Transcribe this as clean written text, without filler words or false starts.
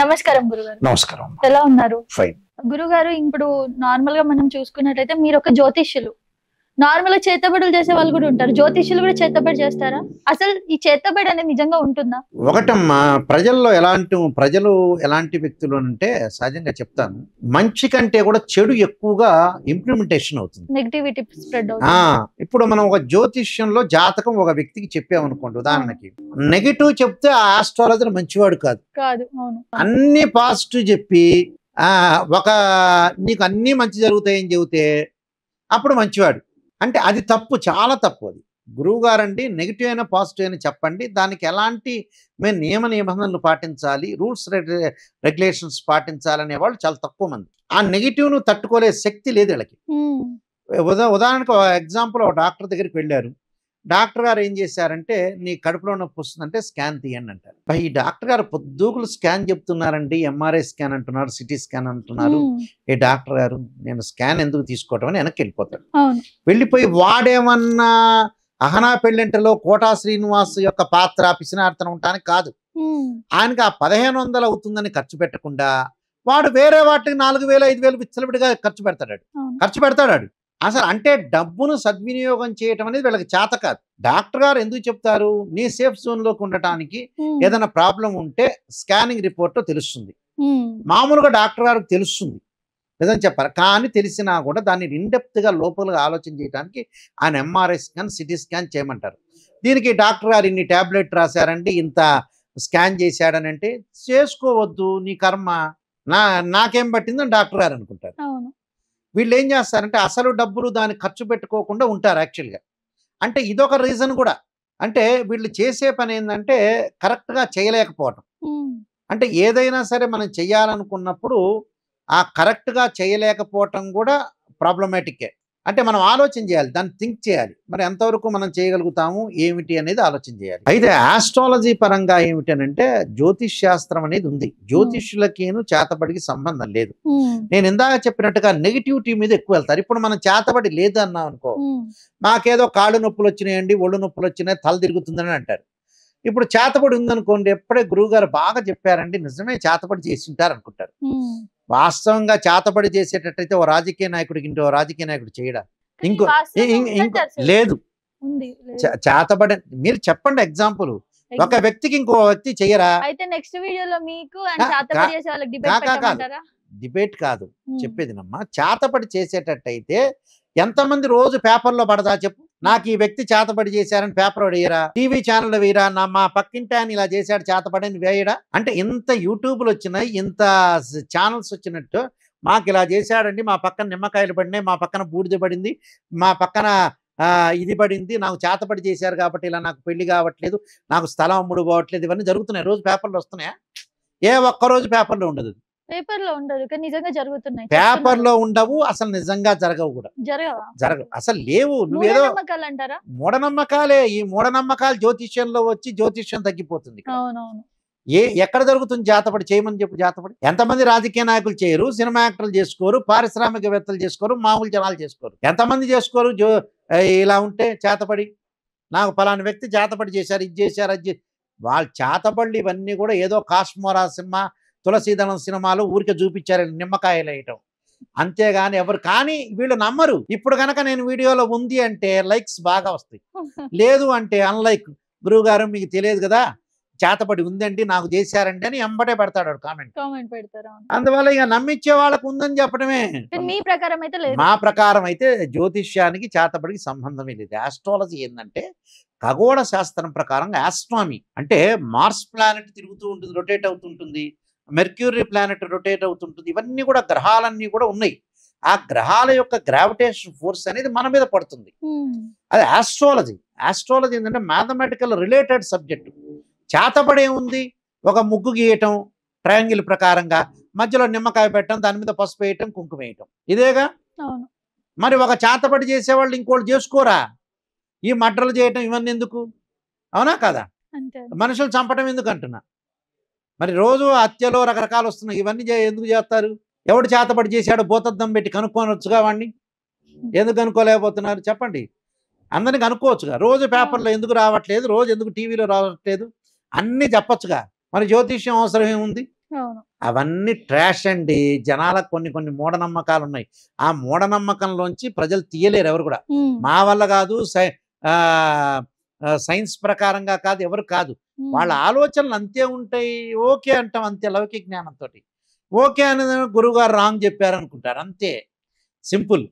నమస్కారం గురుగారు. నమస్కారం. ఎలా ఉన్నారు? ఫైన్. గురుగారు, ఇప్పుడు నార్మల్ గా మనం చూసుకున్నట్లయితే మీరు ఒక జ్యోతిష్యులు. నార్మల్ గా చేతబడులు చేసే వాళ్ళు కూడా ఉంటారు. జ్యోతిష్యులు కూడా చేతబడి చేస్తారా? అసలు ఈ చేతబడి అనేది నిజంగా ఉంటుందా? ఒకటమ్మా, ప్రజలు ఎలాంటి వ్యక్తులు అంటే సహజంగా చెప్తాను, మంచి కంటే కూడా చెడు ఎక్కువగా ఇంప్లిమెంటేషన్ అవుతుంది. నెగటివిటీ స్ప్రెడ్ అవుతుంది. ఇప్పుడు మనం ఒక జ్యోతిష్యంలో జాతకం ఒక వ్యక్తికి చెప్పామనుకోండి, ఉదాహరణకి నెగిటివ్ చెప్తే ఆ ఆస్ట్రాలజర్ మంచివాడు కాదు. అవును. అన్ని పాజిటివ్ చెప్పి ఒక నీకు అన్ని మంచి జరుగుతాయని చెబితే అప్పుడు మంచివాడు. అంటే అది తప్పు, చాలా తప్పు. అది గురువు గారండి, నెగిటివ్ అయినా పాజిటివ్ అయినా చెప్పండి, దానికి ఎలాంటి మేము నిబంధనలు పాటించాలి, రూల్స్ రెగ్యులేషన్స్ పాటించాలనే వాళ్ళు చాలా తక్కువ మంది. ఆ నెగిటివ్ను తట్టుకోలే శక్తి లేదు వీళ్ళకి. ఉదాహరణకు ఎగ్జాంపుల్, ఒక డాక్టర్ దగ్గరికి వెళ్ళారు. డాక్టర్ గారు ఏం చేశారంటే, నీ కడుపులో నొప్పి వస్తుందంటే స్కాన్ తీయండి అంటారు. ఈ డాక్టర్ గారు పొద్దుగులు స్కాన్ చెప్తున్నారండి, ఎంఆర్ఐ స్కాన్ అంటున్నారు, సిటీ స్కాన్ అంటున్నారు. ఏ డాక్టర్ గారు, నేను స్కాన్ ఎందుకు తీసుకోవటం అని వెనక్కి వెళ్ళిపోతాడు. వెళ్ళిపోయి వాడేమన్నా అహనా పెళ్ళింటలో కోటా శ్రీనివాస్ యొక్క పాత్ర పిసినార్తనం ఉండటానికి కాదు, ఆయనకి ఆ 1500 అవుతుందని ఖర్చు పెట్టకుండా వాడు వేరే వాటికి 4000 5000 విచ్చలవిడిగా ఖర్చు పెడతాడు. అసలు అంటే డబ్బును సద్వినియోగం చేయటం అనేది వీళ్ళకి చేత కాదు. డాక్టర్ గారు ఎందుకు చెప్తారు, నీ సేఫ్ జోన్ లోకి ఉండటానికి ఏదైనా ప్రాబ్లం ఉంటే స్కానింగ్ రిపోర్ట్ తెలుస్తుంది. మామూలుగా డాక్టర్ గారికి తెలుస్తుంది, నిజం చెప్పారు. కానీ తెలిసినా కూడా దాన్ని ఇన్డెప్త్ గా లోపలగా ఆలోచన చేయడానికి ఆయన ఎంఆర్ఐ స్కాన్, సిటీ స్కాన్ చేయమంటారు. దీనికి డాక్టర్ గారు ఇన్ని టాబ్లెట్ రాశారండి, ఇంత స్కాన్ చేశాడని అంటే చేసుకోవద్దు, నీ కర్మ, నాకేం పట్టిందని డాక్టర్ గారు అనుకుంటారు. వీళ్ళు ఏం చేస్తారంటే అసలు డబ్బులు దాన్ని ఖర్చు పెట్టుకోకుండా ఉంటారు యాక్చువల్గా. అంటే ఇదొక రీజన్ కూడా. అంటే వీళ్ళు చేసే పని ఏంటంటే కరెక్ట్గా చేయలేకపోవటం. అంటే ఏదైనా సరే మనం చేయాలనుకున్నప్పుడు ఆ కరెక్ట్గా చేయలేకపోవటం కూడా ప్రాబ్లమాటిక్కే. అంటే మనం ఆలోచన చేయాలి, దాన్ని థింక్ చేయాలి, మరి ఎంతవరకు మనం చేయగలుగుతాము ఏమిటి అనేది ఆలోచన చేయాలి. అయితే ఆస్ట్రాలజీ పరంగా ఏమిటనంటే జ్యోతిష్ శాస్త్రం అనేది ఉంది. జ్యోతిష్యులకేను చేతబడికి సంబంధం లేదు. నేను ఇందాక చెప్పినట్టుగా నెగిటివిటీ మీద ఎక్కువ వెళ్తారు. ఇప్పుడు మనం చేతబడి లేదు అన్నాం అనుకో, మాకేదో కాళ్ళు నొప్పులు వచ్చినాయండి, ఒళ్ళు నొప్పులు వచ్చినాయి, తల తిరుగుతుందని అంటారు. ఇప్పుడు చేతబడి ఉందనుకోండి, ఎప్పుడే గురువు గారు బాగా చెప్పారండి, నిజమే చేతబడి చేసి ఉంటారు అనుకుంటారు. వాస్తవంగా చేతబడి చేసేటట్టయితే ఓ రాజకీయ నాయకుడికి ఇంకో రాజకీయ నాయకుడు చేయడా? ఇంకో లేదు. చేతబడి మీరు చెప్పండి ఎగ్జాంపుల్, ఒక వ్యక్తికి ఇంకో వ్యక్తి చెయ్యరా? డిబేట్ కాదు చెప్పేది నమ్మా. చేతబడి చేసేటట్టయితే ఎంతమంది రోజు పేపర్లో పడదా చెప్పు? నాకు ఈ వ్యక్తి చేతబడి చేశారని పేపర్ వేయరా? టీవీ ఛానల్ వేయరా? మా పక్కింటి ఆయన ఇలా చేశాడు చేతబడిని వేయడా? అంటే ఇంత యూట్యూబ్లు వచ్చినాయి, ఇంత ఛానల్స్ వచ్చినట్టు మాకు ఇలా చేశాడండి, మా పక్కన నిమ్మకాయలు పడినాయి, మా పక్కన బూడిద పడింది, మా పక్కన ఇది పడింది, నాకు చేతబడి చేశారు కాబట్టి ఇలా నాకు పెళ్లి కావట్లేదు, నాకు స్థలం అమ్ముడు పోవట్లేదు, ఇవన్నీ జరుగుతున్నాయి. రోజు పేపర్లో వస్తున్నాయా? ఏ ఒక్కరోజు పేపర్లో ఉండదు. పేపర్లో ఉండదు కానీ నిజంగా జరుగుతున్నాయి. పేపర్లో ఉండవు, అసలు నిజంగా జరగవు కూడా. జరగవు, అసలు లేవు. నువ్వేదో మూఢనమ్మకాలే. ఈ మూఢనమ్మకాలు జ్యోతిష్యంలో వచ్చి జ్యోతిష్యం తగ్గిపోతుంది. ఎక్కడ జరుగుతుంది చేతబడి? చేయమని చెప్పు. చేతబడి ఎంతమంది రాజకీయ నాయకులు చేయరు, సినిమా యాక్టర్లు చేసుకోరు, పారిశ్రామికవేత్తలు చేసుకోరు, మామూలు జనాలు చేసుకోరు. ఎంతమంది చేసుకోరు? ఇలా ఉంటే చేతబడి, నాకు ఫలానా వ్యక్తి చేతబడి చేశారు, ఇది చేశారు, అది వాళ్ళ చేతబడులు ఇవన్నీ కూడా ఏదో కాశ్మోరా సినిమా, తులసీదళం సినిమాలు ఊరికే చూపించారు నిమ్మకాయలు వేయటం, అంతేగాని ఎవరు. కానీ వీళ్ళు నమ్మరు. ఇప్పుడు కనుక నేను వీడియోలో ఉంది అంటే లైక్స్ బాగా వస్తాయి, లేదు అంటే అన్లైక్. గురువు గారు మీకు తెలియదు కదా, చేతబడి ఉందండి, నాకు చేశారండి అని ఎంబడే పెడతాడు కామెంట్ పెడతారు. అందువల్ల ఇక నమ్మించే వాళ్ళకు ఉందని చెప్పడమే. మా ప్రకారం అయితే జ్యోతిష్యానికి చేతబడికి సంబంధమే లేదు. ఆస్ట్రాలజీ ఏంటంటే ఖగోళ శాస్త్రం ప్రకారం ఆస్ట్రానమీ అంటే మార్స్ ప్లానెట్ తిరుగుతూ ఉంటుంది, రొటేట్ అవుతుంటుంది, మెర్క్యూరీ ప్లానెట్ రొటేట్ అవుతుంటుంది, ఇవన్నీ కూడా గ్రహాలన్నీ కూడా ఉన్నాయి. ఆ గ్రహాల యొక్క గ్రావిటేషన్ ఫోర్స్ అనేది మన మీద పడుతుంది. అది ఆస్ట్రాలజీ. ఆస్ట్రాలజీ ఏంటంటే మ్యాథమెటికల్ రిలేటెడ్ సబ్జెక్టు. చేతబడి ఏముంది? ఒక ముగ్గు గీయటం ట్రయాంగిల్ ప్రకారంగా, మధ్యలో నిమ్మకాయ పెట్టడం, దాని మీద పసుపు వేయటం, కుంకుమ వేయటం, ఇదేగా. మరి ఒక చేతబడి చేసేవాళ్ళు ఇంకోళ్ళు చేసుకోరా? ఈ మడ్రలు చేయటం ఇవన్నీ ఎందుకు? అవునా కదా? మనుషులు చంపటం ఎందుకు అంటున్నా? మరి రోజు హత్యలో రకరకాలు వస్తున్నాయి, ఇవన్నీ ఎందుకు చేస్తారు? ఎవడు చేతబడి చేశాడో భూతద్దం పెట్టి కనుక్కోనొచ్చుగా వాడిని. ఎందుకు కనుక్కోలేకపోతున్నారు చెప్పండి? అందరినీ కనుక్కోవచ్చుగా. రోజు పేపర్లో ఎందుకు రావట్లేదు, రోజు ఎందుకు టీవీలో రావట్లేదు, అన్నీ చెప్పచ్చుగా. మరి జ్యోతిష్యం అవసరం ఏముంది? అవన్నీ ట్రాష్ అండి. జనాలకు కొన్ని కొన్ని మూఢనమ్మకాలు ఉన్నాయి. ఆ మూఢనమ్మకంలోంచి ప్రజలు తీయలేరు ఎవరు కూడా. మా వల్ల కాదు, సైన్స్ ప్రకారంగా కాదు, ఎవరు కాదు. వాళ్ళ ఆలోచనలు అంతే ఉంటాయి. ఓకే అంటాం అంతే, లౌకిక జ్ఞానంతో. ఓకే అని గురువుగారు రాంగ్ చెప్పారు అనుకుంటారు, అంతే, సింపుల్.